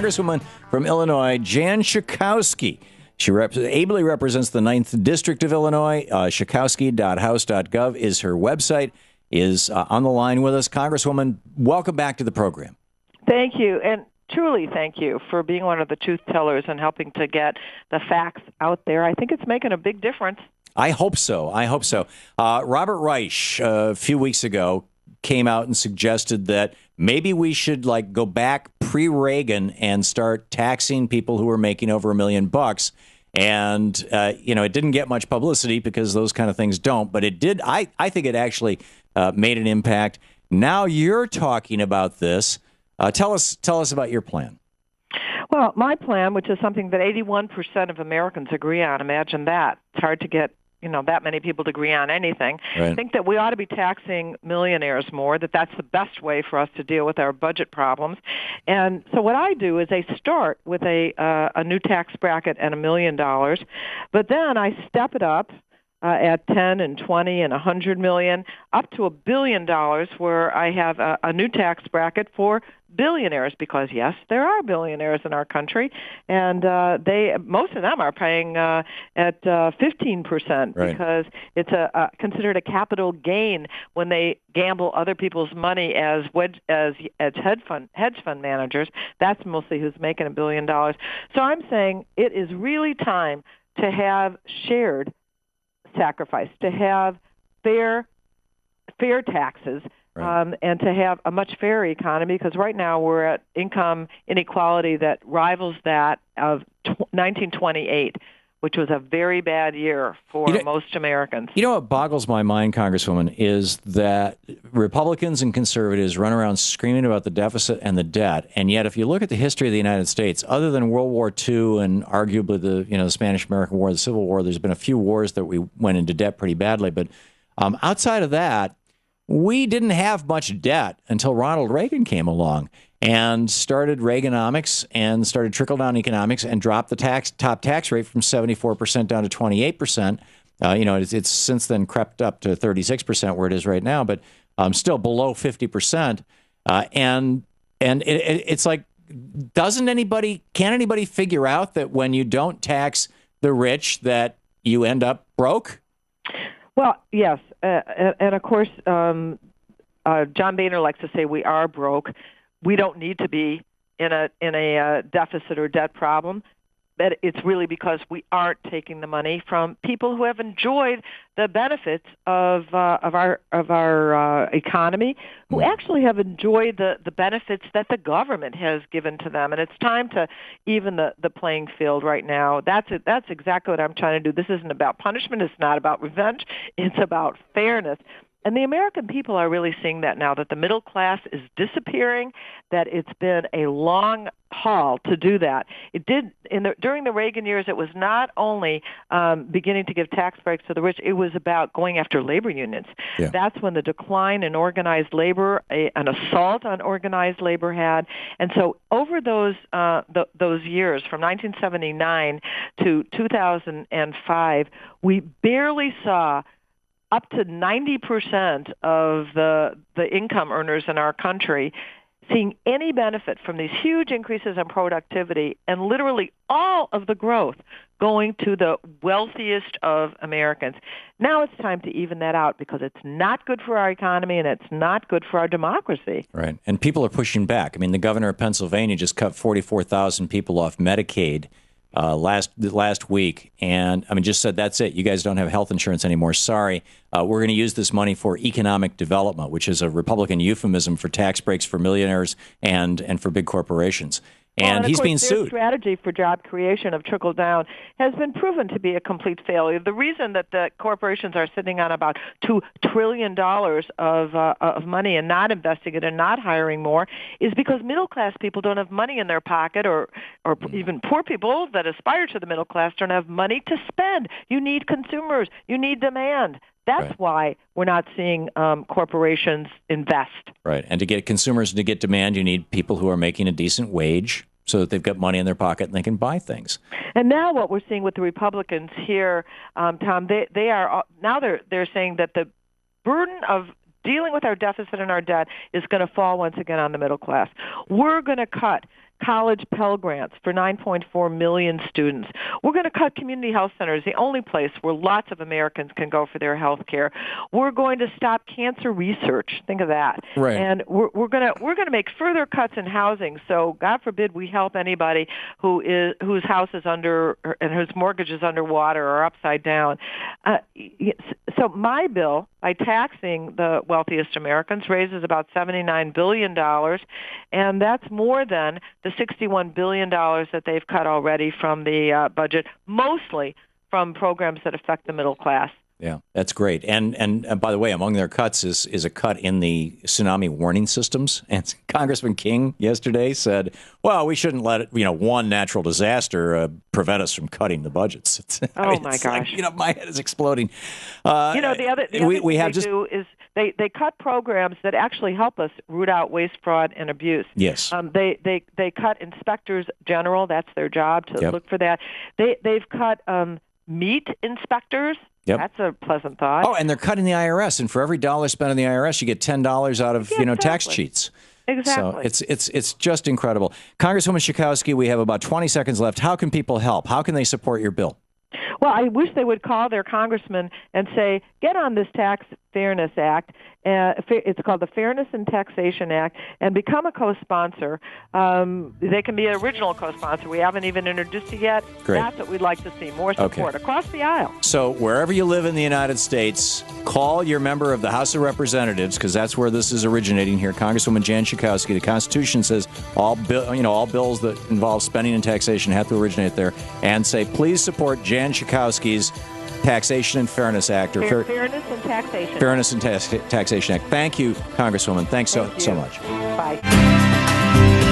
Congresswoman from Illinois, Jan Schakowsky. She ably represents the 9th District of Illinois. Schakowsky.house.gov is her website, is on the line with us. Congresswoman, welcome back to the program. Thank you, and truly thank you for being one of the truth tellers and helping to get the facts out there. I think it's making a big difference. I hope so. Robert Reich, a few weeks ago, came out and suggested that maybe we should go back pre-Reagan and start taxing people who are making over $1 million. And, it didn't get much publicity because those kind of things don't. But it did. I think it actually made an impact. Now you're talking about this. Tell us about your plan. Well, my plan, which is something that 81% of Americans agree on, imagine that. It's hard to get that many people to agree on anything. Right. I think that we ought to be taxing millionaires more, that's the best way for us to deal with our budget problems. And so what I do is I start with a new tax bracket at $1 million, but then I step it up at 10 and 20 and 100 million, up to $1 billion, where I have a new tax bracket for billionaires, because yes, there are billionaires in our country, and most of them are paying at 15%, right, because it's considered a capital gain when they gamble other people's money as hedge fund managers. That's mostly who's making $1 billion. So I'm saying it is really time to have shared sacrifice, to have fair taxes, right, and to have a much fairer economy, because right now we're at income inequality that rivals that of 1928, which was a very bad year for most Americans. You know what boggles my mind, Congresswoman, is that Republicans and conservatives run around screaming about the deficit and the debt, and yet if you look at the history of the United States, other than World War II and arguably the Spanish-American War, the Civil War, there's been a few wars that we went into debt pretty badly, but outside of that, we didn't have much debt until Ronald Reagan came along and started Reaganomics and started trickle-down economics and dropped the top tax rate from 74% down to 28%. It's since then crept up to 36% where it is right now, but still below 50%. And it's like, can't anybody figure out that when you don't tax the rich that you end up broke? Well, yes, and of course, John Boehner likes to say we are broke. We don't need to be in a deficit or debt problem. That it's really because we aren't taking the money from people who have enjoyed the benefits of our economy, who actually have enjoyed the benefits that the government has given to them. And it's time to even the playing field right now. That's exactly what I'm trying to do. This isn't about punishment. It's not about revenge. It's about fairness. And the American people are really seeing that now, that the middle class is disappearing, that it's been a long haul to do that. It did during the Reagan years. It was not only beginning to give tax breaks to the rich, it was about going after labor unions. Yeah. That's when the decline in organized labor, an assault on organized labor had. And so over those years, from 1979 to 2005, we barely saw up to 90% of the income earners in our country seeing any benefit from these huge increases in productivity, and literally all of the growth going to the wealthiest of Americans. Now it's time to even that out, because it's not good for our economy and it's not good for our democracy. Right. And people are pushing back. I mean, the governor of Pennsylvania just cut 44,000 people off Medicaid last week, and just said, that's it. You guys don't have health insurance anymore. Sorry. We're going to use this money for economic development, which is a Republican euphemism for tax breaks for millionaires and for big corporations. And he's being sued. Their strategy for job creation of trickle down has been proven to be a complete failure. The reason that the corporations are sitting on about $2 trillion of money and not investing it and not hiring more is because middle class people don't have money in their pocket, or even poor people that aspire to the middle class don't have money to spend. You need consumers. You need demand. That's right. why we're not seeing corporations invest. Right. And to get consumers to get demand, you need people who are making a decent wage so that they've got money in their pocket and they can buy things. And now what we're seeing with the Republicans here, Tom, they're saying that the burden of dealing with our deficit and our debt is going to fall once again on the middle class. We're going to cut college Pell Grants for 9.4 million students. We're going to cut community health centers, the only place where lots of Americans can go for their health care. We're going to stop cancer research. Think of that. Right. And we're going to make further cuts in housing. So God forbid we help anybody whose house is under and whose mortgage is underwater or upside down. So my bill, by taxing the wealthiest Americans, raises about $79 billion, and that's more than the $61 billion that they've cut already from the budget, mostly from programs that affect the middle class. Yeah, that's great. And by the way, among their cuts is a cut in the tsunami warning systems. And Congressman King yesterday said, "Well, we shouldn't let one natural disaster prevent us from cutting the budgets." My gosh! Like, my head is exploding. The other thing they do is they cut programs that actually help us root out waste, fraud, and abuse. Yes. They cut inspectors general. That's their job to look for that. They've cut meat inspectors. Yep. That's a pleasant thought. Oh, and they're cutting the IRS, and for every dollar spent on the IRS, you get $10 out of tax cheats. Exactly. So it's just incredible. Congresswoman Schakowsky, we have about 20 seconds left. How can people help? How can they support your bill? Well, I wish they would call their congressman and say, get on this Tax Fairness Act. It's called the Fairness and Taxation Act, and become a co-sponsor. They can be an original co-sponsor. We haven't even introduced it yet. Great. That's what we'd like to see, more support across the aisle. So wherever you live in the United States, call your member of the House of Representatives, because that's where this is originating here, Congresswoman Jan Schakowsky. The Constitution says all bills that involve spending and taxation have to originate there, and say, please support Jan Schakowsky's Taxation and Fairness Act. Fairness and Taxation. Fairness and Taxation Act. Thank you, Congresswoman. Thanks so much. Bye.